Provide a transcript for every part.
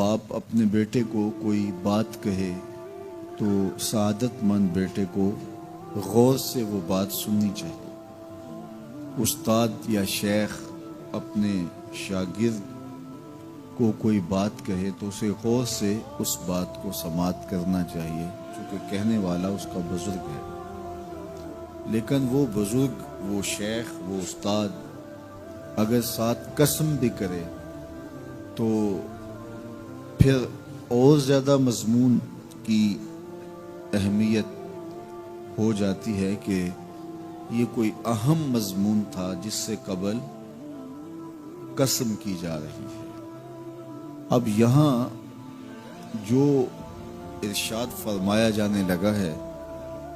باپ اپنے بیٹے کو کوئی بات کہے تو سعادت مند بیٹے کو غور سے وہ بات سننی چاہیے۔ استاد یا شیخ اپنے شاگرد کو کوئی بات کہے تو اسے غور سے اس بات کو سماعت کرنا چاہیے، چونکہ کہنے والا اس کا بزرگ ہے۔ لیکن وہ بزرگ، وہ شیخ، وہ استاد اگر ساتھ قسم بھی کرے تو پھر اور زیادہ مضمون کی اہمیت ہو جاتی ہے کہ یہ کوئی اہم مضمون تھا جس سے قبل قسم کی جا رہی ہے۔ اب یہاں جو ارشاد فرمایا جانے لگا ہے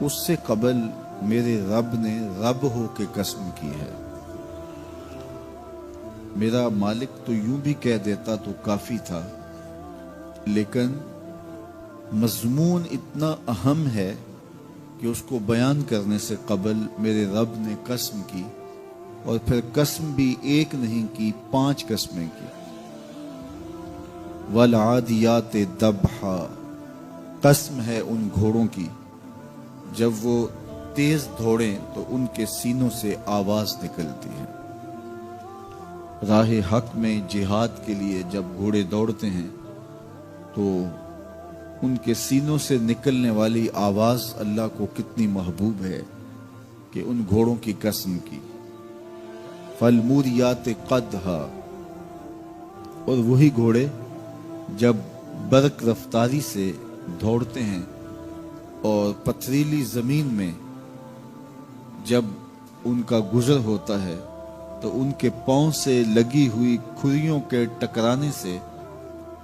اس سے قبل میرے رب نے رب ہو کے قسم کی ہے۔ میرا مالک تو یوں بھی کہہ دیتا تو کافی تھا، لیکن مضمون اتنا اہم ہے کہ اس کو بیان کرنے سے قبل میرے رب نے قسم کی، اور پھر قسم بھی ایک نہیں کی، 5 قسمیں کی۔ والعادیات ضبحا، قسم ہے ان گھوڑوں کی جب وہ تیز دوڑیں تو ان کے سینوں سے آواز نکلتی ہے۔ راہ حق میں جہاد کے لیے جب گھوڑے دوڑتے ہیں تو ان کے سینوں سے نکلنے والی آواز اللہ کو کتنی محبوب ہے کہ ان گھوڑوں کی قسم کی۔ فالموریات قدحا، اور وہی گھوڑے جب برق رفتاری سے دوڑتے ہیں اور پتھریلی زمین میں جب ان کا گزر ہوتا ہے تو ان کے پاؤں سے لگی ہوئی کھریوں کے ٹکرانے سے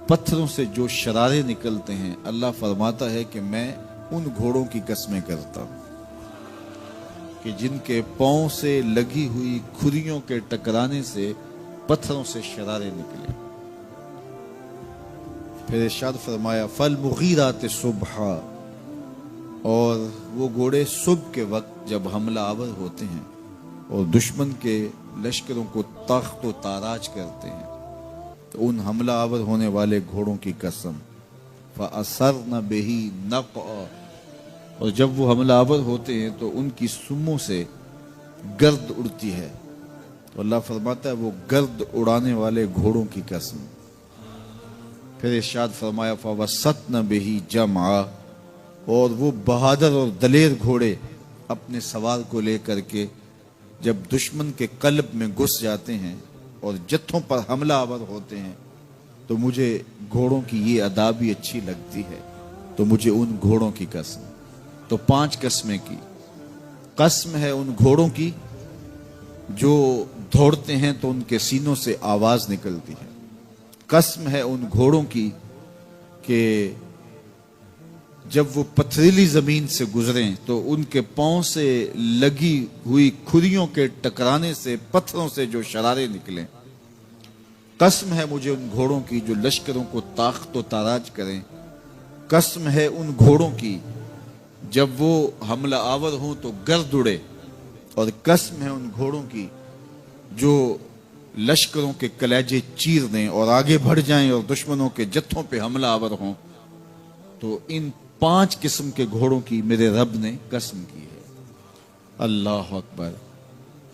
پتھروں سے جو شرارے نکلتے ہیں، اللہ فرماتا ہے کہ میں ان گھوڑوں کی قسمیں کرتا ہوں کہ جن کے پاؤں سے لگی ہوئی کھریوں کے ٹکرانے سے پتھروں سے شرارے نکلے۔ پھر ارشاد فرمایا فالمغیرات صبحا، اور وہ گھوڑے صبح کے وقت جب حملہ آور ہوتے ہیں اور دشمن کے لشکروں کو تخت و تاراج کرتے ہیں تو ان حملہ آور ہونے والے گھوڑوں کی قسم۔ فَأَثَرْنَ بِهِ نَقْعًا، اور جب وہ حملہ آور ہوتے ہیں تو ان کی سموں سے گرد اڑتی ہے، تو اللہ فرماتا ہے وہ گرد اڑانے والے گھوڑوں کی قسم۔ پھر ارشاد فرمایا فَوَسَّطْنَ بِهِ جَمْعًا، اور وہ بہادر اور دلیر گھوڑے اپنے سوار کو لے کر کے جب دشمن کے قلب میں گھس جاتے ہیں اور جتھوں پر حملہ آور ہوتے ہیں تو مجھے گھوڑوں کی یہ ادا بھی اچھی لگتی ہے، تو مجھے ان گھوڑوں کی قسم۔ تو 5 قسمیں کی۔ قسم ہے ان گھوڑوں کی جو دوڑتے ہیں تو ان کے سینوں سے آواز نکلتی ہے۔ قسم ہے ان گھوڑوں کی کہ جب وہ پتھریلی زمین سے گزریں تو ان کے پاؤں سے لگی ہوئی کھریوں کے ٹکرانے سے پتھروں سے جو شرارے نکلیں۔ قسم ہے مجھے ان گھوڑوں کی جو لشکروں کو تاخت و تاراج کریں۔ قسم ہے ان گھوڑوں کی جب وہ حملہ آور ہوں تو گرد اڑے، اور قسم ہے ان گھوڑوں کی جو لشکروں کے کلیجے چیر دیں اور آگے بڑھ جائیں اور دشمنوں کے جتھوں پہ حملہ آور ہوں۔ تو ان 5 قسم کے گھوڑوں کی میرے رب نے قسم کی ہے۔ اللہ اکبر!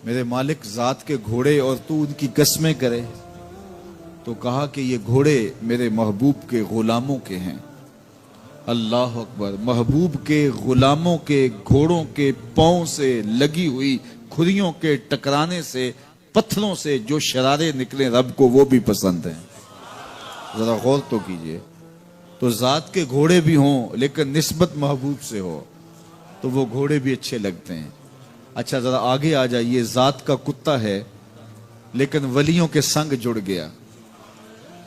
میرے مالک ذات کے گھوڑے اور تو ان کی قسمیں کرے، تو کہا کہ یہ گھوڑے میرے محبوب کے غلاموں کے ہیں۔ اللہ اکبر! محبوب کے غلاموں کے گھوڑوں کے پاؤں سے لگی ہوئی کھریوں کے ٹکرانے سے پتھروں سے جو شرارے نکلے رب کو وہ بھی پسند ہیں۔ ذرا غور تو کیجئے، تو ذات کے گھوڑے بھی ہوں لیکن نسبت محبوب سے ہو تو وہ گھوڑے بھی اچھے لگتے ہیں۔ اچھا ذرا آگے آ جائیے، ذات کا کتا ہے لیکن ولیوں کے سنگ جڑ گیا۔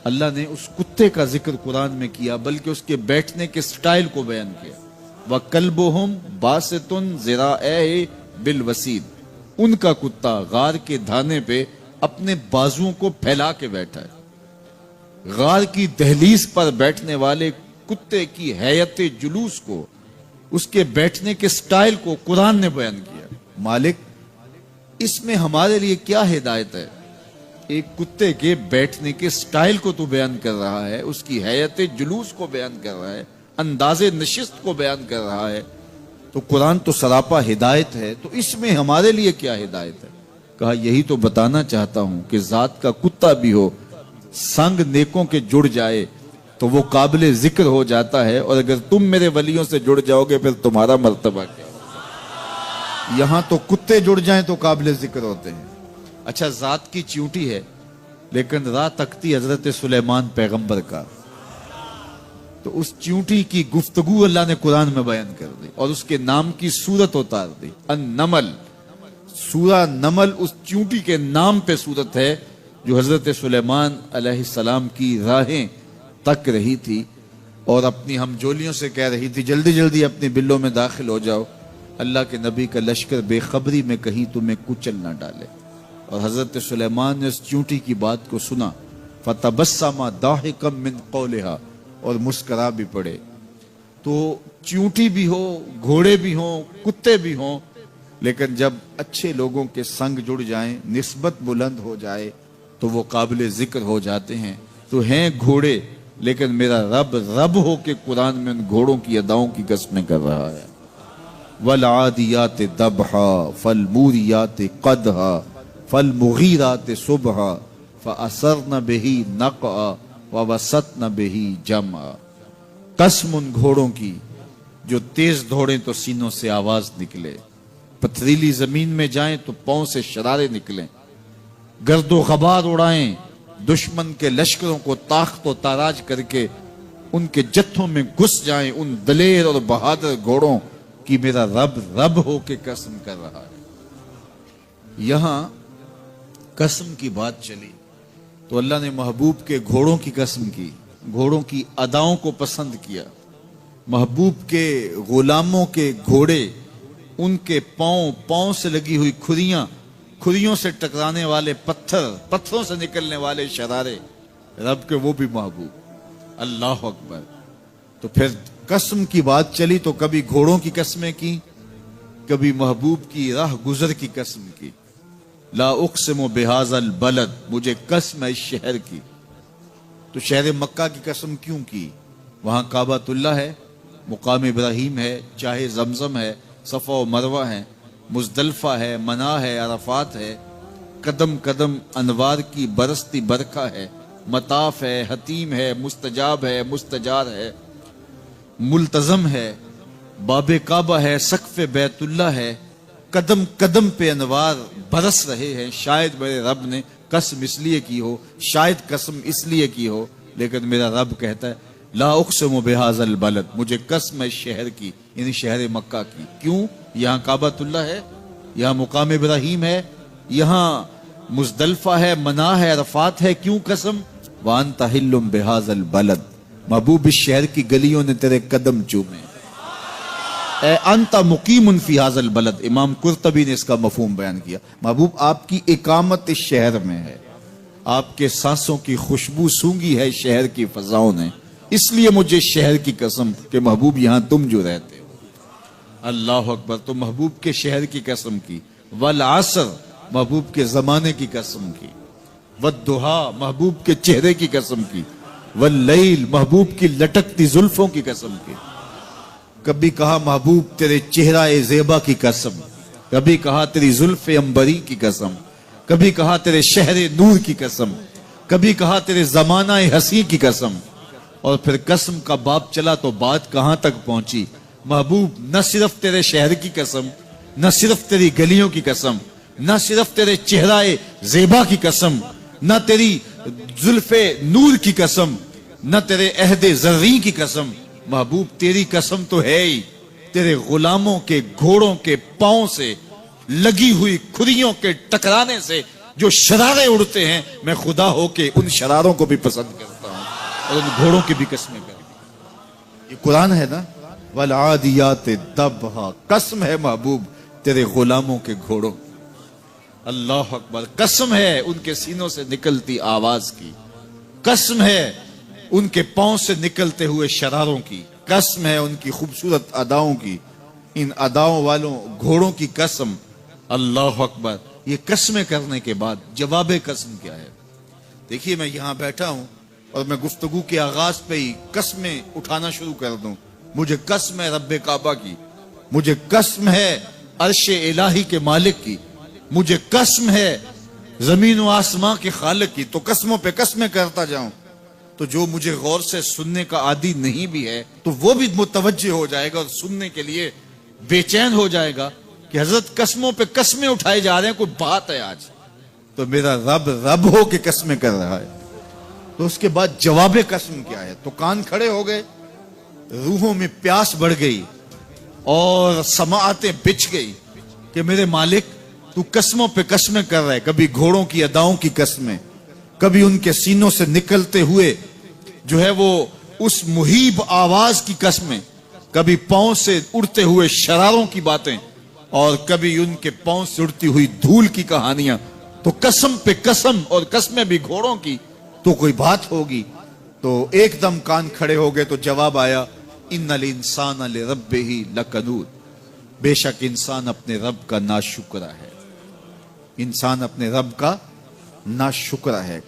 اللہ نے اس کتے کا ذکر قرآن میں کیا، بلکہ اس کے بیٹھنے کے سٹائل کو بیان کیا۔ وَكَلْبُهُمْ بَاسِطٌ ذِرَاعَيْهِ بِالْوَسِيدِ، ان کا کتا غار کے دھانے پہ اپنے بازوؤں کو پھیلا کے بیٹھا ہے۔ غار کی دہلیز پر بیٹھنے والے کتے کی حیت جلوس کو، اس کے بیٹھنے کے سٹائل کو قرآن نے بیان کیا۔ مالک اس میں ہمارے لیے کیا ہدایت ہے؟ ایک کتے کے بیٹھنے کے سٹائل کو تو بیان کر رہا ہے، اس کی حیت جلوس کو بیان کر رہا ہے، انداز نشست کو بیان کر رہا ہے، تو قرآن تو سراپا ہدایت ہے، تو اس میں ہمارے لیے کیا ہدایت ہے؟ کہا یہی تو بتانا چاہتا ہوں کہ ذات کا کتا بھی ہو، سنگ نیکوں کے جڑ جائے تو وہ قابل ذکر ہو جاتا ہے، اور اگر تم میرے ولیوں سے جڑ جاؤ گے پھر تمہارا مرتبہ کیا ہوگا؟ یہاں تو کتے جڑ جائیں تو قابل ذکر ہوتے ہیں۔ اچھا ذات کی چیونٹی ہے لیکن راہ تکتی حضرت سلیمان پیغمبر کا، تو اس چیونٹی کی گفتگو اللہ نے قرآن میں بیان کر دی اور اس کے نام کی صورت اتار دی۔ النمل، سورہ نمل اس چیونٹی کے نام پہ صورت ہے جو حضرت سلیمان علیہ السلام کی راہیں تک رہی تھی اور اپنی ہمجولیوں سے کہہ رہی تھی جلدی جلدی اپنے بلوں میں داخل ہو جاؤ، اللہ کے نبی کا لشکر بے خبری میں کہیں تمہیں کچل نہ ڈالے۔ اور حضرت سلیمان نے اس چیونٹی کی بات کو سنا، فَتَبَسَّمَ ضَاحِكًا مِّن قَوْلِهَا، اور مسکرا بھی پڑے۔ تو چیونٹی بھی ہو، گھوڑے بھی ہوں، کتے بھی ہوں، لیکن جب اچھے لوگوں کے سنگ جڑ جائیں، نسبت بلند ہو جائے تو وہ قابل ذکر ہو جاتے ہیں۔ تو ہیں گھوڑے لیکن میرا رب رب ہو کے قرآن میں ان گھوڑوں کی اداؤں کی قسمیں کر رہا ہے۔ وَالْعَادِيَاتِ ضَبْحًا فَالْمُورِيَاتِ قَدْحًا فَالْمُغِيرَاتِ صُبْحًا فَأَثَرْنَ بِهِ نَقْعًا وَوَسَطْنَ بِهِ جَمْعًا۔ قسم ان گھوڑوں کی جو تیز دوڑیں تو سینوں سے آواز نکلے، پتھریلی زمین میں جائیں تو پاؤں سے شرارے نکلیں، گرد و غبار اڑائیں، دشمن کے لشکروں کو طاقت و تاراج کر کے ان کے جتھوں میں گھس جائیں، ان دلیر اور بہادر گھوڑوں کی میرا رب رب ہو کے قسم کر رہا ہے۔ یہاں قسم کی بات چلی تو اللہ نے محبوب کے گھوڑوں کی قسم کی، گھوڑوں کی اداؤں کو پسند کیا۔ محبوب کے غلاموں کے گھوڑے، ان کے پاؤں سے لگی ہوئی کھریوں سے ٹکرانے والے پتھروں سے نکلنے والے شرارے، رب کے وہ بھی محبوب۔ اللہ اکبر۔ تو پھر قسم کی بات چلی تو کبھی گھوڑوں کی قسمیں کی، کبھی محبوب کی راہ گزر کی قسم کی۔ لا اقسم بہذا البلد، مجھے قسم ہے اس شہر کی۔ تو شہر مکہ کی قسم کیوں کی؟ وہاں کعبۃ اللہ ہے، مقام ابراہیم ہے، چاہے زمزم ہے، صفا و مروہ ہے، مزدلفہ ہے، منا ہے، عرفات ہے، قدم قدم انوار کی برستی برکھا ہے، مطاف ہے، حتیم ہے، مستجاب ہے، مستجار ہے، ملتزم ہے، باب کعبہ ہے، سقف بیت اللہ ہے، قدم قدم پہ انوار برس رہے ہیں۔ شاید میرے رب نے قسم اس لیے کی ہو، شاید قسم اس لیے کی ہو، لیکن میرا رب کہتا ہے لا اقسم بہذا البلد، مجھے قسم ہے شہر کی، یعنی شہر مکہ کی۔ کیوں؟ یہاں کعبۃ اللہ ہے، یہاں مقام ابراہیم ہے، یہاں مزدلفہ ہے، منا ہے، عرفات ہے۔ کیوں قسم؟ وانت حل بہذا البلد، محبوب اس شہر کی گلیوں نے تیرے قدم چومے۔ اے انت مقیم فی ھذا البلد، امام قرطبی نے اس کا مفہوم بیان کیا، محبوب آپ کی اقامت اس شہر میں ہے، آپ کے سانسوں کی خوشبو سونگی ہے شہر کی فضاؤں نے، اس لیے مجھے شہر کی قسم کہ محبوب یہاں تم جو رہتے ہو۔ اللہ اکبر۔ تو محبوب کے شہر کی قسم کی، والعصر، محبوب کے زمانے کی قسم کی، والضحیٰ، محبوب کے چہرے کی قسم کی، واللیل، محبوب کی لٹکتی زلفوں کی قسم کی۔ کبھی کہا محبوب تیرے چہرہ زیبا کی قسم، کبھی کہا تیری زلف عنبری کی قسم، کبھی کہا تیرے شہر نور کی قسم، کبھی کہا تیرے زمانہ حسین کی قسم۔ اور پھر قسم کا باب چلا تو بات کہاں تک پہنچی؟ محبوب نہ صرف تیرے شہر کی قسم، نہ صرف تیری گلیوں کی قسم، نہ صرف تیرے چہرہ زیبا کی قسم، نہ تیری زلف نور کی قسم، نہ تیرے عہد زرین کی قسم، محبوب تیری قسم تو ہے ہی تیرے غلاموں کے گھوڑوں کے پاؤں سے لگی ہوئی کھریوں کے ٹکرانے سے جو شرارے اڑتے ہیں، میں خدا ہو کے ان شراروں کو بھی پسند کرتا ہوں اور ان گھوڑوں کی بھی قسمیں کرتا ہوں۔ یہ قرآن ہے نا، والعادیات ضبحا، قسم ہے محبوب تیرے غلاموں کے گھوڑوں۔ اللہ اکبر۔ قسم ہے ان کے سینوں سے نکلتی آواز کی، قسم ہے ان کے پاؤں سے نکلتے ہوئے شراروں کی، قسم ہے ان کی خوبصورت اداؤں کی، ان اداؤں والوں گھوڑوں کی قسم۔ اللہ اکبر۔ یہ قسمیں کرنے کے بعد جواب قسم کیا ہے؟ دیکھیے میں یہاں بیٹھا ہوں اور میں گفتگو کے آغاز پہ ہی قسمیں اٹھانا شروع کر دوں. مجھے قسم ہے رب کعبہ کی, مجھے قسم ہے عرش الہی کے مالک کی, مجھے قسم ہے زمین و آسمان کے خالق کی. تو قسموں پہ قسمیں کرتا جاؤں تو جو مجھے غور سے سننے کا عادی نہیں بھی ہے تو وہ بھی متوجہ ہو جائے گا اور سننے کے لیے بے چین ہو جائے گا کہ حضرت قسموں پہ قسمیں اٹھائے جا رہے ہیں, کوئی بات ہے آج. تو میرا رب رب ہو کے قسمیں کر رہا ہے. تو اس کے بعد جواب قسم کیا ہے؟ تو کان کھڑے ہو گئے, روحوں میں پیاس بڑھ گئی اور سماعتیں بچھ گئی کہ میرے مالک تو قسموں پہ قسمیں کر رہا ہے. کبھی گھوڑوں کی اداؤں کی قسمیں, کبھی ان کے سینوں سے نکلتے ہوئے جو ہے وہ اس مہیب آواز کی قسمیں, کبھی پاؤں سے اڑتے ہوئے شراروں کی باتیں, اور کبھی ان کے پاؤں سے اڑتی ہوئی دھول کی کہانیاں. تو قسم پہ قسم, اور قسمیں بھی گھوڑوں کی, تو کوئی بات ہوگی. تو ایک دم کان کھڑے ہو گئے. تو جواب آیا ان الانسان لربہ لکنود, بے شک انسان اپنے رب کا ناشکرا ہے, انسان اپنے رب کا ناشکرا ہے.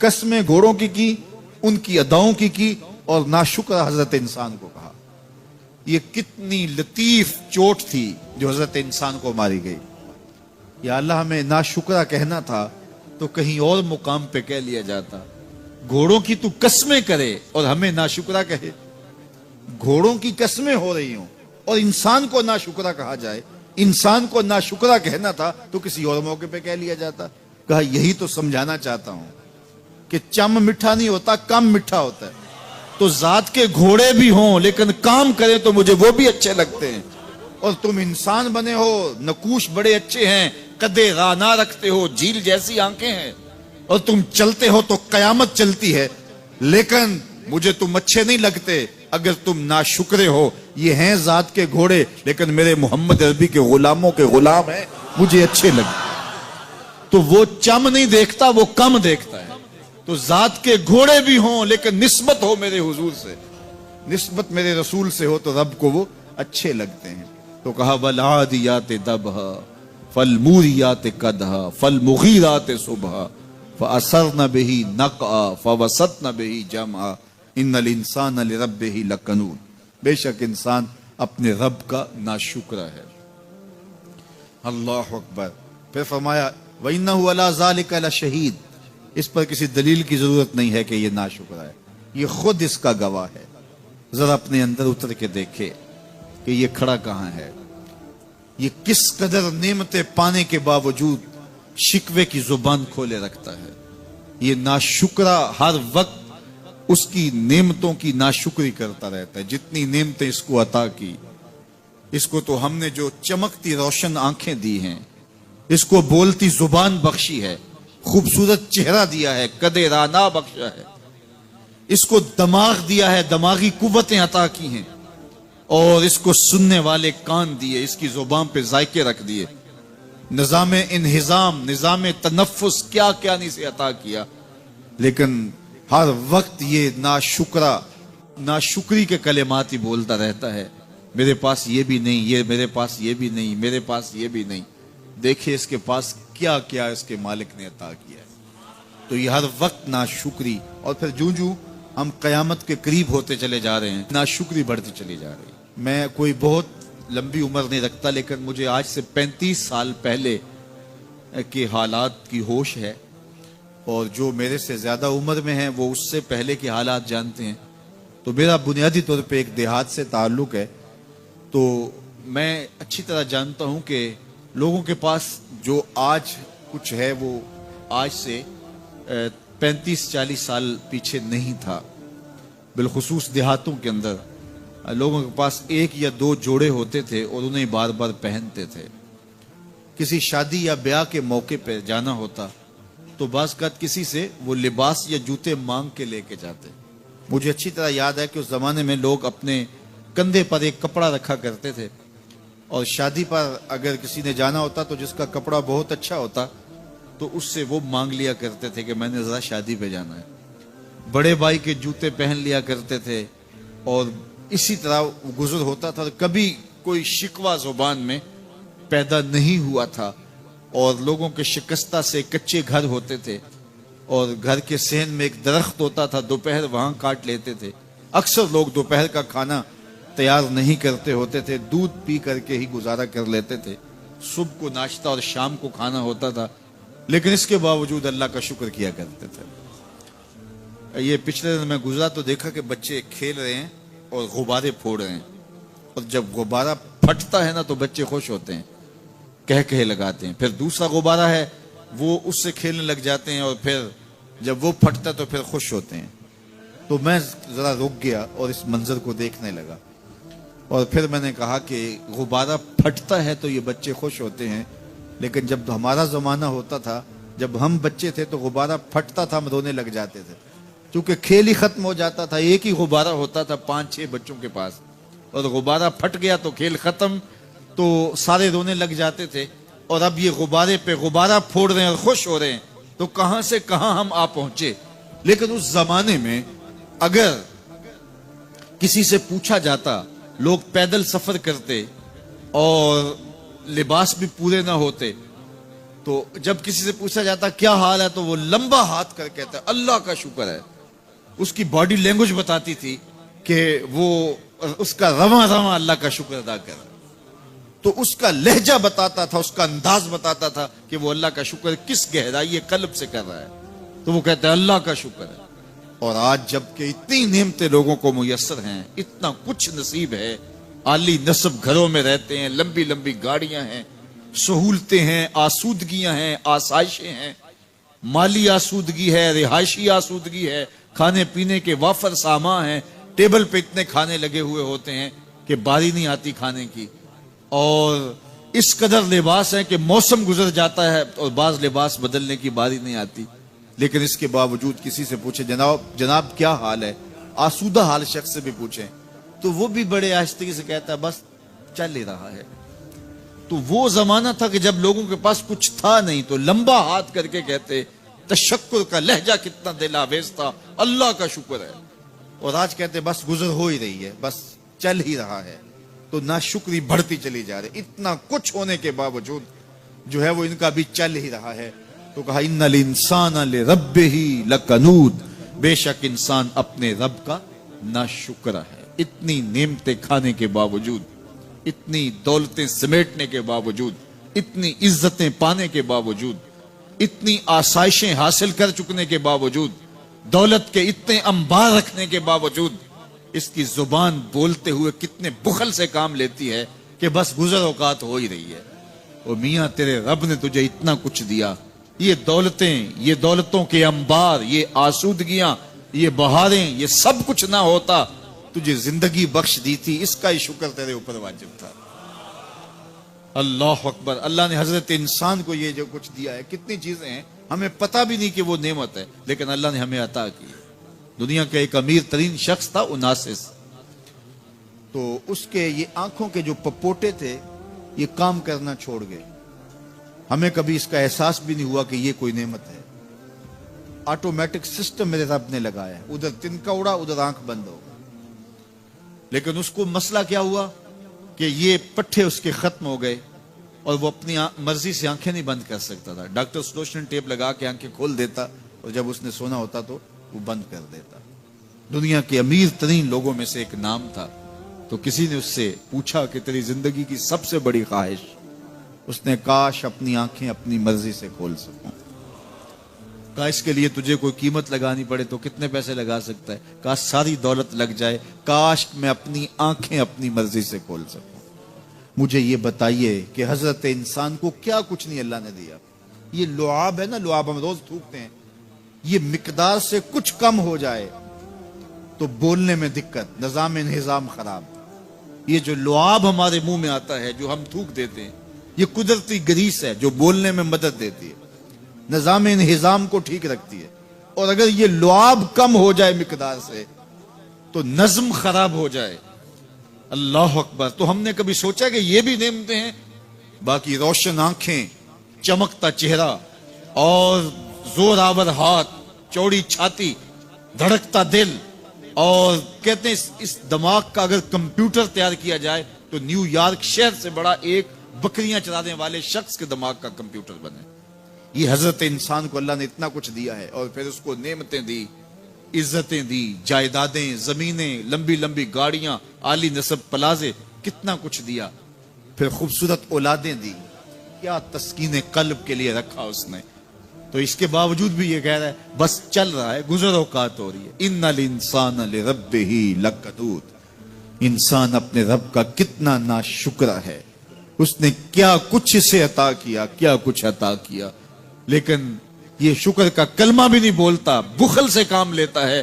قسمیں گھوڑوں کی ان کی اداؤں کی اور ناشکرا حضرت انسان کو کہا. یہ کتنی لطیف چوٹ تھی جو حضرت انسان کو ماری گئی. یا اللہ ہمیں ناشکرا کہنا تھا تو کہیں اور مقام پہ کہہ لیا جاتا. گھوڑوں کی تو قسمیں کرے اور ہمیں ناشکرا کہے. گھوڑوں کی قسمیں ہو رہی ہوں اور انسان کو ناشکرا کہا جائے. انسان کو ناشکرا کہنا تھا تو کسی اور موقع پہ کہہ لیا جاتا. کہا یہی تو سمجھانا چاہتا ہوں کہ چم میٹھا نہیں ہوتا, کم میٹھا ہوتا ہے. تو ذات کے گھوڑے بھی ہوں لیکن کام کریں تو مجھے وہ بھی اچھے لگتے ہیں. اور تم انسان بنے ہو, نقوش بڑے اچھے ہیں, قدے رانا رکھتے ہو, جھیل جیسی آنکھیں ہیں, اور تم چلتے ہو تو قیامت چلتی ہے, لیکن مجھے تم اچھے نہیں لگتے اگر تم ناشکرے ہو. یہ ہیں ذات کے گھوڑے لیکن میرے محمد عربی کے غلاموں کے غلام ہیں, مجھے اچھے لگتے. تو وہ چم نہیں دیکھتا, وہ کم دیکھتا ہے. تو ذات کے گھوڑے بھی ہوں لیکن نسبت ہو میرے حضور سے, نسبت میرے رسول سے ہو تو رب کو وہ اچھے لگتے ہیں. تو کہا والعادیات ضبحا فالموریات قدحا فالمغیرات صبحا فاثرن به نقعا فوسطن به جمعا ان الانسان لربہ لکنود. بے شک انسان اپنے رب کا ناشکرا ہے. اللہ اکبر. پھر فرمایا وَإِنَّهُ عَلَى ذَلِكَ لَشَهِيدٌ. اس پر کسی دلیل کی ضرورت نہیں ہے کہ یہ ناشکرا ہے, یہ خود اس کا گواہ ہے. ذرا اپنے اندر اتر کے دیکھے کہ یہ کھڑا کہاں ہے, یہ کس قدر نعمتیں پانے کے باوجود شکوے کی زبان کھولے رکھتا ہے. یہ ناشکرا ہر وقت اس کی نعمتوں کی ناشکری کرتا رہتا ہے. جتنی نعمتیں اس کو عطا کی, اس کو تو ہم نے جو چمکتی روشن آنکھیں دی ہیں, اس کو بولتی زبان بخشی ہے, خوبصورت چہرہ دیا ہے, قد رانا بخشا ہے, اس کو دماغ دیا ہے, دماغی قوتیں عطا کی ہیں, اور اس کو سننے والے کان دیے, اس کی زبان پہ ذائقے رکھ دیے, نظام انہضام, نظام تنفس, کیا کیا نہیں سے عطا کیا. لیکن ہر وقت یہ ناشکری کے کلمات ہی بولتا رہتا ہے. میرے پاس یہ بھی نہیں, یہ میرے پاس یہ بھی نہیں, میرے پاس یہ بھی نہیں. دیکھیں اس کے پاس کیا کیا اس کے مالک نے عطا کیا ہے. تو یہ ہر وقت ناشکری. اور پھر جوں ہم قیامت کے قریب ہوتے چلے جا رہے ہیں, ناشکری بڑھتی چلی جا رہی ہے. میں کوئی بہت لمبی عمر نہیں رکھتا, لیکن مجھے آج سے 35 سال پہلے کے حالات کی ہوش ہے, اور جو میرے سے زیادہ عمر میں ہیں وہ اس سے پہلے کے حالات جانتے ہیں. تو میرا بنیادی طور پہ ایک دیہات سے تعلق ہے. تو میں اچھی طرح جانتا ہوں کہ لوگوں کے پاس جو آج کچھ ہے وہ آج سے 35-40 سال پیچھے نہیں تھا. بالخصوص دیہاتوں کے اندر لوگوں کے پاس 1 یا 2 جوڑے ہوتے تھے اور انہیں بار بار پہنتے تھے. کسی شادی یا بیاہ کے موقع پہ جانا ہوتا تو بعض اوقات کسی سے وہ لباس یا جوتے مانگ کے لے کے جاتے. مجھے اچھی طرح یاد ہے کہ اس زمانے میں لوگ اپنے کندھے پر ایک کپڑا رکھا کرتے تھے, اور شادی پر اگر کسی نے جانا ہوتا تو جس کا کپڑا بہت اچھا ہوتا تو اس سے وہ مانگ لیا کرتے تھے کہ میں نے ذرا شادی پہ جانا ہے. بڑے بھائی کے جوتے پہن لیا کرتے تھے, اور اسی طرح گزر ہوتا تھا. کبھی کوئی شکوہ زبان میں پیدا نہیں ہوا تھا, اور لوگوں کے شکستہ سے کچے گھر ہوتے تھے, اور گھر کے صحن میں ایک درخت ہوتا تھا، دوپہر وہاں کاٹ لیتے تھے. اکثر لوگ دوپہر کا کھانا تیار نہیں کرتے ہوتے تھے، دودھ پی کر کے ہی گزارا کر لیتے تھے. صبح کو ناشتہ اور شام کو کھانا ہوتا تھا، لیکن اس کے باوجود اللہ کا شکر کیا کرتے تھے. یہ پچھلے دن میں گزرا تو دیکھا کہ بچے کھیل رہے ہیں اور غبارے پھوڑ رہے ہیں، اور جب غبارہ پھٹتا ہے نا تو بچے خوش ہوتے ہیں، کہہ لگاتے ہیں. پھر دوسرا غبارہ ہے وہ اس سے کھیلنے لگ جاتے ہیں، اور پھر جب وہ پھٹتا تو پھر خوش ہوتے ہیں. تو میں ذرا رک گیا اور اس منظر کو دیکھنے لگا، اور پھر میں نے کہا کہ غبارہ پھٹتا ہے تو یہ بچے خوش ہوتے ہیں، لیکن جب ہمارا زمانہ ہوتا تھا، جب ہم بچے تھے تو غبارہ پھٹتا تھا، ہم رونے لگ جاتے تھے، کیونکہ کھیل ہی ختم ہو جاتا تھا. ایک ہی غبارہ ہوتا تھا 5-6 بچوں کے پاس، اور غبارہ پھٹ گیا تو کھیل ختم، تو سارے رونے لگ جاتے تھے. اور اب یہ غبارے پہ غبارہ پھوڑ رہے ہیں اور خوش ہو رہے ہیں، تو کہاں سے کہاں ہم آ پہنچے. لیکن اس زمانے میں اگر کسی سے پوچھا جاتا، لوگ پیدل سفر کرتے اور لباس بھی پورے نہ ہوتے، تو جب کسی سے پوچھا جاتا کیا حال ہے تو وہ لمبا ہاتھ کر کہتا ہے اللہ کا شکر ہے. اس کی باڈی لینگویج بتاتی تھی کہ وہ اس کا رواں رواں اللہ کا شکر ادا کر. تو اس کا لہجہ بتاتا تھا، اس کا انداز بتاتا تھا کہ وہ اللہ کا شکر کس گہرائی قلب سے کر رہا ہے. تو وہ کہتا ہے اللہ کا شکر ہے. اور آج جب کہ اتنی نعمتیں لوگوں کو میسر ہیں، اتنا کچھ نصیب ہے، عالی نصب گھروں میں رہتے ہیں، لمبی لمبی گاڑیاں ہیں، سہولتیں ہیں، آسودگیاں ہیں، آسائشیں ہیں، مالی آسودگی ہے، رہائشی آسودگی ہے، کھانے پینے کے وافر سامان ہیں، ٹیبل پہ اتنے کھانے لگے ہوئے ہوتے ہیں کہ باری نہیں آتی کھانے کی. اور اس قدر لباس ہے کہ موسم گزر جاتا ہے اور بعض لباس بدلنے کی باری نہیں آتی. لیکن اس کے باوجود کسی سے پوچھے جناب کیا حال ہے، آسودہ حال شخص سے بھی پوچھیں تو وہ بھی بڑے آہستگی سے کہتا ہے بس چل ہی رہا ہے. تو وہ زمانہ تھا کہ جب لوگوں کے پاس کچھ تھا نہیں تو لمبا ہاتھ کر کے کہتے، تشکر کا لہجہ کتنا دل آویز تھا، اللہ کا شکر ہے. اور آج کہتے بس گزر ہو ہی رہی ہے، بس چل ہی رہا ہے. تو ناشکری بڑھتی چلی جا رہی، اتنا کچھ ہونے کے باوجود جو ہے وہ ان کا بھی چل ہی رہا ہے. تو کہا ان الانسان لربہ لکنود، بے شک انسان اپنے رب کا ناشکر ہے. اتنی نعمتیں کھانے کے باوجود، اتنی دولتیں سمیٹنے کے باوجود، اتنی عزتیں پانے کے باوجود، اتنی آسائشیں حاصل کر چکنے کے باوجود، دولت کے اتنے انبار رکھنے کے باوجود، اس کی زبان بولتے ہوئے کتنے بخل سے کام لیتی ہے کہ بس گزر اوقات ہو ہی رہی ہے. او میاں تیرے رب نے تجھے اتنا کچھ دیا، یہ دولتیں، یہ دولتوں کے انبار، یہ آسودگیاں، یہ بہاریں، یہ سب کچھ نہ ہوتا، تجھے زندگی بخش دی تھی، اس کا ہی شکر تیرے اوپر واجب تھا. اللہ اکبر. اللہ نے حضرت انسان کو یہ جو کچھ دیا ہے، کتنی چیزیں ہیں ہمیں پتہ بھی نہیں کہ وہ نعمت ہے، لیکن اللہ نے ہمیں عطا کی. دنیا کا ایک امیر ترین شخص تھا اناسس، تو اس کے یہ آنکھوں کے جو پپوٹے تھے یہ کام کرنا چھوڑ گئے. ہمیں کبھی اس کا احساس بھی نہیں ہوا کہ یہ کوئی نعمت ہے. آٹومیٹک سسٹم میرے رب نے لگایا ہے، ادھر تنکا اڑا ادھر آنکھ بند ہو. لیکن اس کو مسئلہ کیا ہوا کہ یہ پٹھے اس کے ختم ہو گئے اور وہ اپنی مرضی سے آنکھیں نہیں بند کر سکتا تھا. ڈاکٹر سلوشن ٹیپ لگا کے آنکھیں کھول دیتا اور جب اس نے سونا ہوتا تو وہ بند کر دیتا. دنیا کے امیر ترین لوگوں میں سے ایک نام تھا. تو کسی نے اس سے پوچھا کہ تیری زندگی کی سب سے بڑی خواہش؟ اس نے کاش اپنی آنکھیں اپنی مرضی سے کھول سکوں. کہا اس کے لیے تجھے کوئی قیمت لگانی پڑے تو کتنے پیسے لگا سکتا ہے؟ کاش ساری دولت لگ جائے، کاش میں اپنی آنکھیں اپنی مرضی سے کھول سکوں. مجھے یہ بتائیے کہ حضرت انسان کو کیا کچھ نہیں اللہ نے دیا. یہ لعاب ہے نا، لعاب ہم روز تھوکتے ہیں، یہ مقدار سے کچھ کم ہو جائے تو بولنے میں دقت، نظام انہضام خراب. یہ جو لعاب ہمارے منہ میں آتا ہے جو ہم تھوک دیتے ہیں، یہ قدرتی گریس ہے جو بولنے میں مدد دیتی ہے، نظام انہضام کو ٹھیک رکھتی ہے. اور اگر یہ لعاب کم ہو جائے مقدار سے تو نظم خراب ہو جائے. اللہ اکبر. تو ہم نے کبھی سوچا کہ یہ بھی نعمتیں ہیں؟ باقی روشن آنکھیں، چمکتا چہرہ اور زور آور ہاتھ، چوڑی چھاتی، دھڑکتا دل، اور کہتے ہیں اس دماغ کا اگر کمپیوٹر تیار کیا جائے تو نیو یارک شہر سے بڑا ایک بکریاں چلانے والے شخص کے دماغ کا کمپیوٹر بنے. یہ حضرت انسان کو اللہ نے اتنا کچھ دیا ہے، اور پھر اس کو نعمتیں دی، عزتیں دی، جائیدادیں، زمینیں، لمبی لمبی گاڑیاں، عالی نسب پلازے، کتنا کچھ دیا، پھر خوبصورت اولادیں دی، کیا تسکین قلب کے لیے رکھا اس نے. تو اس کے باوجود بھی یہ کہہ رہا ہے بس چل رہا ہے، گزر اوقات ہو رہی ہے. ان الانسان لربہ لکنود، انسان اپنے رب کا کتنا ناشکر ہے، اس نے کیا کچھ اسے عطا کیا، کیا کچھ عطا کیا، لیکن یہ شکر کا کلمہ بھی نہیں بولتا، بخل سے کام لیتا ہے.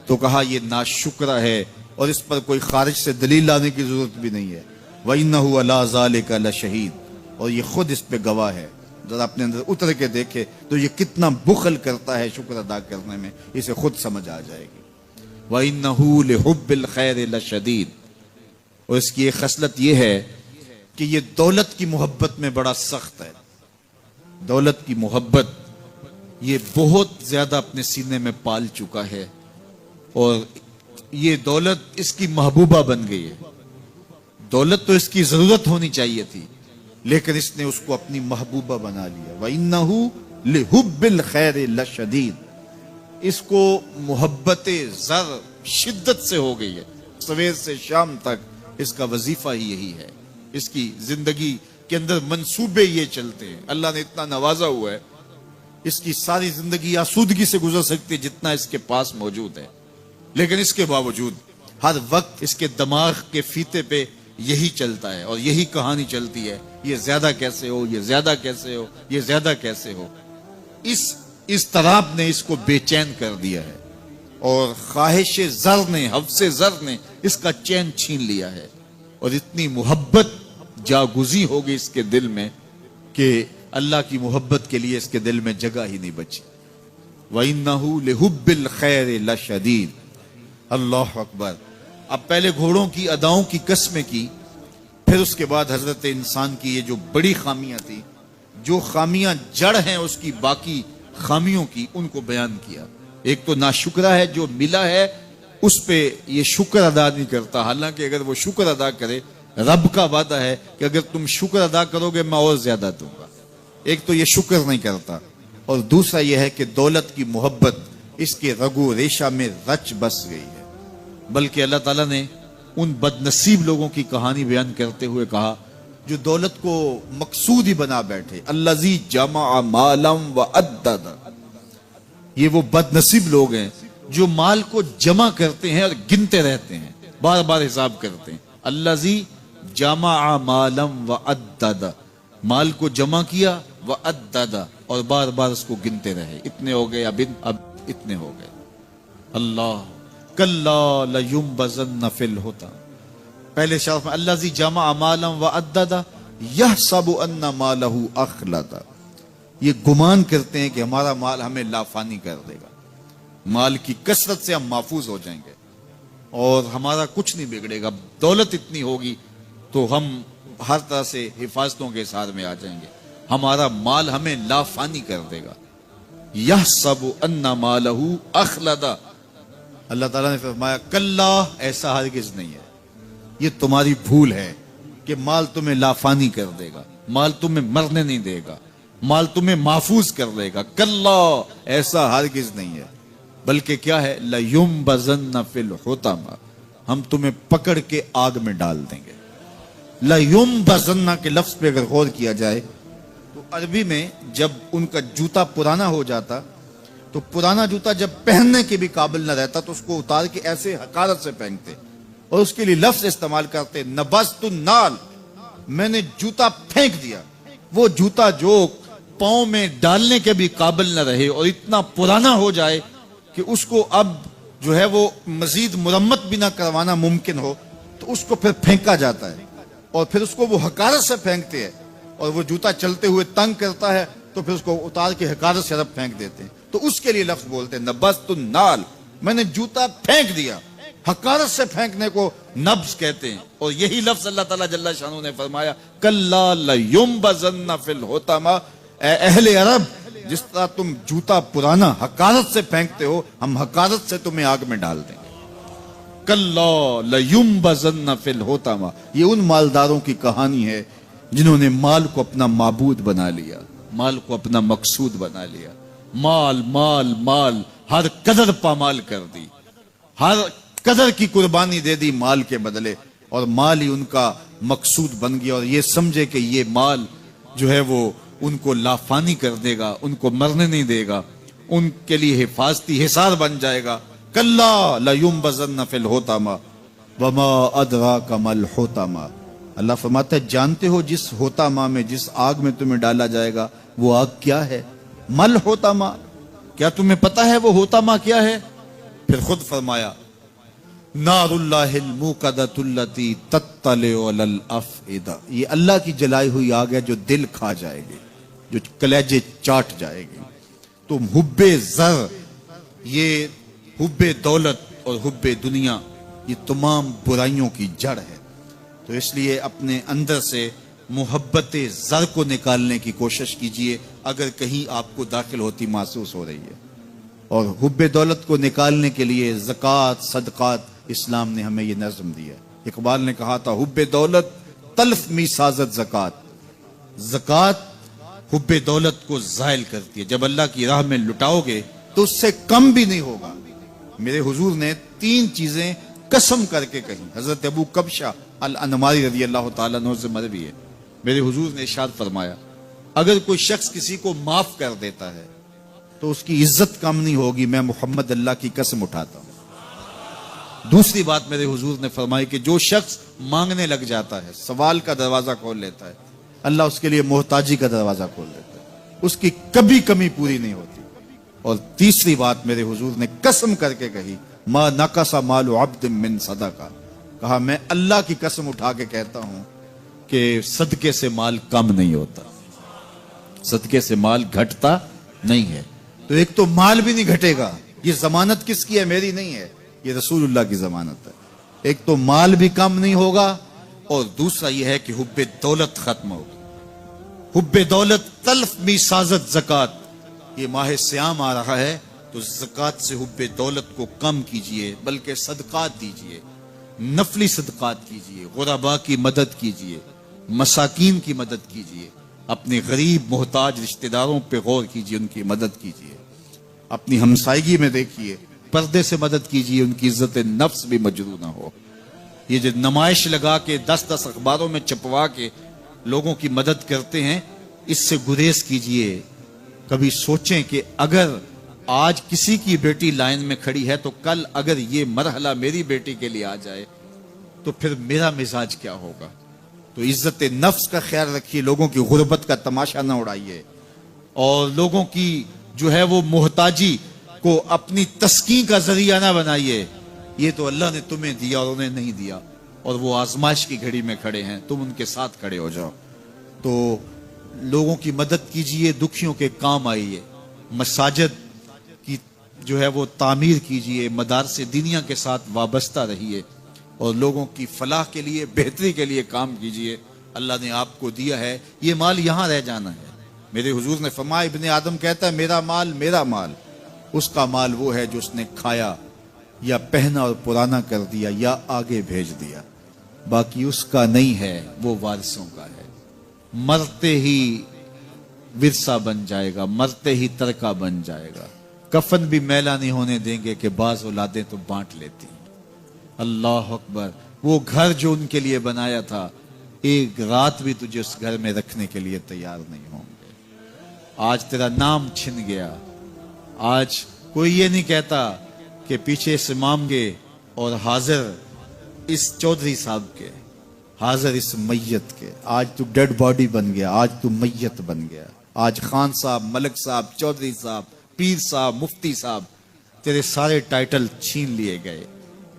تو کہا یہ ناشکرہ ہے، اور اس پر کوئی خارج سے دلیل لانے کی ضرورت بھی نہیں ہے. وَإِنَّهُ عَلَىٰ ذَلِكَ لَشَهِيدٌ، اور یہ خود اس پہ گواہ ہے. ذرا اپنے اندر اتر کے دیکھے تو یہ کتنا بخل کرتا ہے شکر ادا کرنے میں، اسے خود سمجھ آ جائے گی. وَإِنَّهُ لِحُبِّ الْخَيْرِ لَشَدِيدٌ، اور اس کی ایک خصلت یہ ہے کہ یہ دولت کی محبت میں بڑا سخت ہے. دولت کی محبت یہ بہت زیادہ اپنے سینے میں پال چکا ہے، اور یہ دولت اس کی محبوبہ بن گئی ہے. دولت تو اس کی ضرورت ہونی چاہیے تھی، لیکن اس نے اس کو اپنی محبوبہ بنا لیا. وَإِنَّهُ لِحُبِّ الْخَيْرِ لَشَدِيدٌ، اس کو محبت زر شدت سے ہو گئی ہے. سویر سے شام تک اس کا وظیفہ ہی یہی ہے، اس کی زندگی کے اندر منصوبے یہ چلتے ہیں. اللہ نے اتنا نوازا ہوا ہے، اس کی ساری زندگی آسودگی سے گزر سکتی ہے جتنا اس کے پاس موجود ہے، لیکن اس کے باوجود ہر وقت اس کے دماغ کے فیتے پہ یہی چلتا ہے اور یہی کہانی چلتی ہے، یہ زیادہ کیسے ہو، یہ زیادہ کیسے ہو، یہ زیادہ کیسے ہو. اس اضطراب نے اس کو بے چین کر دیا ہے، اور خواہش زر نے، حوث زر نے اس کا چین چھین لیا ہے، اور اتنی محبت جاگزی ہوگی اس کے دل میں کہ اللہ کی محبت کے لیے اس کے دل میں جگہ ہی نہیں بچی. وَإِنَّهُ لِحُبِّ الْخَيْرِ لَشَدِيدٌ. اللہ اکبر. اب پہلے گھوڑوں کی اداؤں کی قسمیں کی، پھر اس کے بعد حضرت انسان کی یہ جو بڑی خامیاں تھی، جو خامیاں جڑ ہیں اس کی باقی خامیوں کی، ان کو بیان کیا. ایک تو ناشکرہ ہے، جو ملا ہے اس پہ یہ شکر ادا نہیں کرتا، حالانکہ اگر وہ شکر ادا کرے، رب کا وعدہ ہے کہ اگر تم شکر ادا کرو گے میں اور زیادہ دوں گا. ایک تو یہ شکر نہیں کرتا، اور دوسرا یہ ہے کہ دولت کی محبت اس کے رگو ریشہ میں رچ بس گئی ہے. بلکہ اللہ تعالیٰ نے ان بد نصیب لوگوں کی کہانی بیان کرتے ہوئے کہا جو دولت کو مقصود ہی بنا بیٹھے. الذی جمع مالا وعدد، یہ وہ بد نصیب لوگ ہیں جو مال کو جمع کرتے ہیں اور گنتے رہتے ہیں، بار بار حساب کرتے ہیں. الذی جمع مالا وعدد، مال کو جمع کیا، وعدد، اور بار بار اس کو گنتے رہے، اتنے ہو گئے، اب اتنے ہو گئے. اللہ کلا لینبذن فی الحطام. پہلے شرف میں الذی جمع مالا وعدد یحسب ان مالہ اخلد، یہ گمان کرتے ہیں کہ ہمارا مال ہمیں لافانی کر دے گا، مال کی کثرت سے ہم محفوظ ہو جائیں گے اور ہمارا کچھ نہیں بگڑے گا. دولت اتنی ہوگی تو ہم ہر طرح سے حفاظتوں کے ساتھ میں آ جائیں گے، ہمارا مال ہمیں لافانی کر دے گا. یحسب ان مالہ اخلد. اللہ تعالیٰ نے فرمایا کلا، ایسا ہرگز نہیں ہے، یہ تمہاری بھول ہے کہ مال تمہیں لافانی کر دے گا، مال تمہیں مرنے نہیں دے گا، مال تمہیں محفوظ کر دے گا. کلا، ایسا ہرگز نہیں ہے، بلکہ کیا ہے، لَيُنبَذَنَّ فِي الْحُطَمَةِ، ہم تمہیں پکڑ کے آگ میں ڈال دیں گے. لَيُنبَذَنَّ کے لفظ پہ اگر غور کیا جائے تو عربی میں جب ان کا جوتا پرانا ہو جاتا تو پرانا جوتا جب پہننے کے بھی قابل نہ رہتا تو اس کو اتار کے ایسے حقارت سے پہنتے، اور اس کے لیے لفظ استعمال کرتے نبذت النال، میں نے جوتا پھینک دیا. وہ جوتا جو پاؤں میں ڈالنے کے بھی قابل نہ رہے اور اتنا پرانا ہو جائے کہ اس کو اب جو ہے وہ مزید مرمت بھی نہ کروانا ممکن ہو، تو اس کو پھر پھینکا جاتا ہے، اور پھر اس کو وہ حقارت سے پھینکتے ہیں، اور وہ جوتا چلتے ہوئے تنگ کرتا ہے تو پھر اس کو اتار کے حقارت سے رب پھینک دیتے ہیں. تو اس کے لیے لفظ بولتے ہیں نبذت النال، میں نے جوتا پھینک دیا. حقارت سے پھینکنے کو نبض کہتے ہیں، اور یہی لفظ اللہ تعالیٰ جل شانہ نے فرمایا کلا لینبذن فی الحطمہ. اے اہل عرب، جس طرح تم جوتا پرانا حقارت سے پھینکتے ہو، ہم حقارت سے تمہیں آگ میں ڈال دیں گے. کلا لینبذن فی الحطمہ. یہ ان مالداروں کی کہانی ہے جنہوں نے مال کو اپنا معبود بنا لیا. مال کو اپنا مقصود بنا لیا. مال مال مال، ہر قدر پامال کر دی، ہر قدر کی قربانی دے دی مال کے بدلے، اور مال ہی ان کا مقصود بن گیا. اور یہ سمجھے کہ یہ مال جو ہے وہ ان کو لافانی کر دے گا، ان کو مرنے نہیں دے گا، ان کے لیے حفاظتی حصار بن جائے گا. کلا لینبذن فی الحطمہ وما ادراک ما الحطمہ. اللہ فرماتا ہے جانتے ہو جس حطمہ میں، جس آگ میں تمہیں ڈالا جائے گا وہ آگ کیا ہے؟ مل حطمہ، کیا تمہیں پتا ہے وہ حطمہ کیا ہے؟ پھر خود فرمایا نار اللہ الموقدۃ التی تطلع علی الافئدہ، یہ اللہ کی جلائی ہوئی آگ ہے جو دل کھا جائے گی، جو کلیجے چاٹ جائے گی. تو حب زر، یہ حب دولت اور حب دنیا، یہ تمام برائیوں کی جڑ ہے. تو اس لیے اپنے اندر سے محبت زر کو نکالنے کی کوشش کیجئے اگر کہیں آپ کو داخل ہوتی محسوس ہو رہی ہے. اور حب دولت کو نکالنے کے لیے زکوٰۃ، صدقات، اسلام نے ہمیں یہ نظم دیا. اقبال نے کہا تھا حب دولت تلف می سازت زکوٰۃ. زکوٰۃ حب دولت کو زائل کرتی ہے. جب اللہ کی راہ میں لٹاؤ گے تو اس سے کم بھی نہیں ہوگا. میرے حضور نے 3 چیزیں قسم کر کے کہیں. حضرت ابو کبشہ الانماری رضی اللہ تعالیٰ عنہ سے مروی ہے. میرے حضور نے ارشاد فرمایا اگر کوئی شخص کسی کو معاف کر دیتا ہے تو اس کی عزت کم نہیں ہوگی، میں محمد اللہ کی قسم اٹھاتا ہوں. دوسری بات میرے حضور نے فرمائی کہ جو شخص مانگنے لگ جاتا ہے، سوال کا دروازہ کھول لیتا ہے، اللہ اس کے لیے محتاجی کا دروازہ کھول دیتا ہے، اس کی کبھی کمی پوری نہیں ہوتی. اور تیسری بات میرے حضور نے قسم کر کے کہی ما نقص مال عبد من صدقہ، کہا میں اللہ کی قسم اٹھا کے کہتا ہوں کہ صدقے سے مال کم نہیں ہوتا، صدقے سے مال گھٹتا نہیں ہے. تو ایک تو مال بھی نہیں گھٹے گا، یہ ضمانت کس کی ہے؟ میری نہیں ہے، یہ رسول اللہ کی ضمانت ہے. ایک تو مال بھی کم نہیں ہوگا، اور دوسرا یہ ہے کہ حب دولت ختم ہوگی. حب دولت تلف می سازت زکوٰۃ. یہ ماہ سیام آ رہا ہے تو زکوٰۃ سے حب دولت کو کم کیجئے، بلکہ صدقات دیجئے، نفلی صدقات کیجئے، غرباء کی مدد کیجئے، مساکین کی مدد کیجئے، اپنے غریب محتاج رشتہ داروں پہ غور کیجئے، ان کی مدد کیجئے. اپنی ہمسائیگی میں دیکھیے، پردے سے مدد کیجئے، ان کی عزت نفس بھی مجروح نہ ہو. یہ جو نمائش لگا کے 10 اخباروں میں چھپوا کے لوگوں کی مدد کرتے ہیں، اس سے گریز کیجئے. کبھی سوچیں کہ اگر آج کسی کی بیٹی لائن میں کھڑی ہے تو کل اگر یہ مرحلہ میری بیٹی کے لیے آ جائے تو پھر میرا مزاج کیا ہوگا. تو عزت نفس کا خیال رکھیے، لوگوں کی غربت کا تماشا نہ اڑائیے، اور لوگوں کی جو ہے وہ محتاجی کو اپنی تسکین کا ذریعہ نہ بنائیے. یہ تو اللہ نے تمہیں دیا اور انہیں نہیں دیا، اور وہ آزمائش کی گھڑی میں کھڑے ہیں، تم ان کے ساتھ کھڑے ہو جاؤ. تو لوگوں کی مدد کیجئے، دکھیوں کے کام آئیے، مساجد کی جو ہے وہ تعمیر کیجئے، مدارس دینیا کے ساتھ وابستہ رہیے، اور لوگوں کی فلاح کے لیے، بہتری کے لیے کام کیجئے. اللہ نے آپ کو دیا ہے، یہ مال یہاں رہ جانا ہے. میرے حضور نے فرمایا ابن آدم کہتا ہے میرا مال میرا مال. اس کا مال وہ ہے جو اس نے کھایا یا پہنا اور پرانا کر دیا یا آگے بھیج دیا، باقی اس کا نہیں ہے، وہ وارثوں کا ہے. مرتے ہی ورثہ بن جائے گا، مرتے ہی ترکہ بن جائے گا. کفن بھی میلا نہیں ہونے دیں گے کہ بعض اولادیں تو بانٹ لیتی ہیں. اللہ اکبر. وہ گھر جو ان کے لیے بنایا تھا، ایک رات بھی تجھے اس گھر میں رکھنے کے لیے تیار نہیں ہوں گے. آج تیرا نام چھن گیا. آج کوئی یہ نہیں کہتا کہ پیچھے اس امام کے اور حاضر اس چودھری صاحب کے، حاضر اس میت کے. آج تو ڈیڈ باڈی بن گیا، آج تو میت بن گیا. آج خان صاحب، ملک صاحب، چودھری صاحب، پیر صاحب، مفتی صاحب، تیرے سارے ٹائٹل چھین لیے گئے.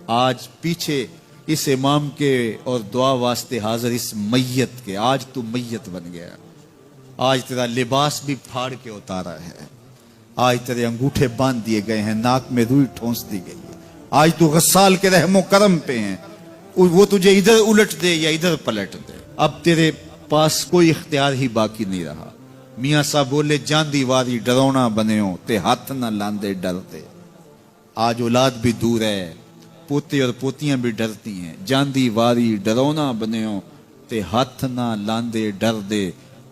آج پیچھے اس امام کے اور دعا واسطے حاضر اس میت کے. آج تو میت بن گیا. آج تیرا لباس بھی پھاڑ کے اتارا ہے. آج تیرے انگوٹھے باندھ دیے گئے ہیں، ناک میں روئی ٹھونس دی گئی ہے. آج تو غسال کے رحم و کرم پہ ہیں، وہ تجھے ادھر الٹ دے یا ادھر پلٹ دے. اب تیرے پاس کوئی اختیار ہی باقی نہیں رہا. میاں صاحب بولے جان دیواری ڈرونا بنےو تے ہاتھ نہ لاندے ڈرتے. آج اولاد بھی دور ہے، پوتے اور پوتیاں بھی ڈرتی ہیں. جان دیواری ڈرونا بنےو تے ہاتھ نہ لاندے ڈر دے.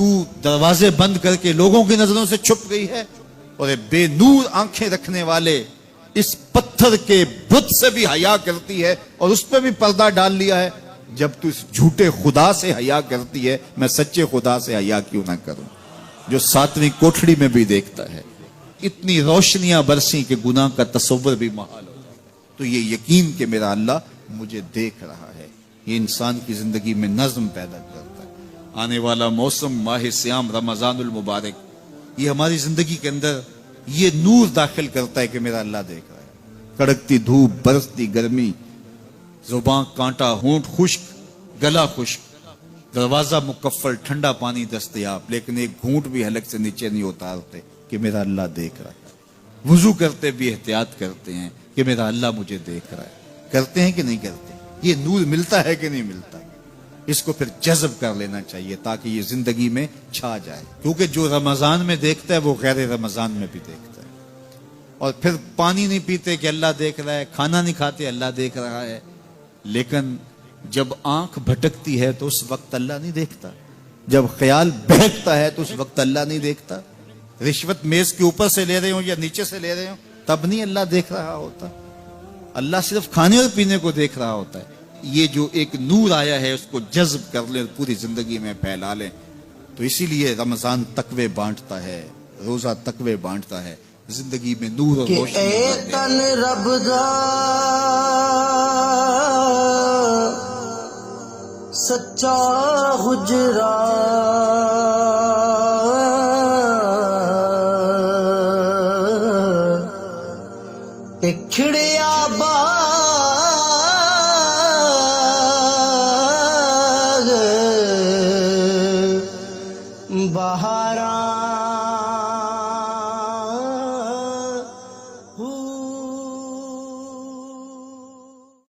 تو دروازے بند کر کے لوگوں کی نظروں سے چھپ گئی ہے، اور اے بے نور آنکھیں رکھنے والے اس پتھر کے بت سے بھی حیا کرتی ہے اور اس پہ بھی پردہ ڈال لیا ہے. جب تو اس جھوٹے خدا سے حیا کرتی ہے، میں سچے خدا سے حیا کیوں نہ کروں جو 7ویں کوٹھڑی میں بھی دیکھتا ہے. اتنی روشنیاں برسی کہ گناہ کا تصور بھی محال ہو جاتا. تو یہ یقین کہ میرا اللہ مجھے دیکھ رہا ہے، یہ انسان کی زندگی میں نظم پیدا کرتا ہے. آنے والا موسم ماہ سیام رمضان المبارک، یہ ہماری زندگی کے اندر یہ نور داخل کرتا ہے کہ میرا اللہ دیکھ رہا ہے. کڑکتی دھوپ، برستی گرمی، زباں کانٹا، ہونٹ خشک، گلا خشک، دروازہ مکفل، ٹھنڈا پانی دستیاب، لیکن ایک گھونٹ بھی حلق سے نیچے نہیں اتارتے کہ میرا اللہ دیکھ رہا ہے. وضو کرتے بھی احتیاط کرتے ہیں کہ میرا اللہ مجھے دیکھ رہا ہے. کرتے ہیں کہ نہیں کرتے؟ یہ نور ملتا ہے کہ نہیں ملتا؟ اس کو پھر جذب کر لینا چاہیے تاکہ یہ زندگی میں چھا جائے. کیونکہ جو رمضان میں دیکھتا ہے وہ غیر رمضان میں بھی دیکھتا ہے. اور پھر پانی نہیں پیتے کہ اللہ دیکھ رہا ہے، کھانا نہیں کھاتے اللہ دیکھ رہا ہے، لیکن جب آنکھ بھٹکتی ہے تو اس وقت اللہ نہیں دیکھتا. جب خیال بہکتا ہے تو اس وقت اللہ نہیں دیکھتا. رشوت میز کے اوپر سے لے رہے ہوں یا نیچے سے لے رہے ہوں تب نہیں اللہ دیکھ رہا ہوتا. اللہ صرف کھانے اور پینے کو دیکھ رہا ہوتا ہے. یہ جو ایک نور آیا ہے اس کو جذب کر لیں، پوری زندگی میں پھیلا لیں. تو اسی لیے رمضان تقوی بانٹتا ہے، روزہ تقوی بانٹتا ہے، زندگی میں نور اور روشنی اے تن رب دا سچا حجرا کھڑے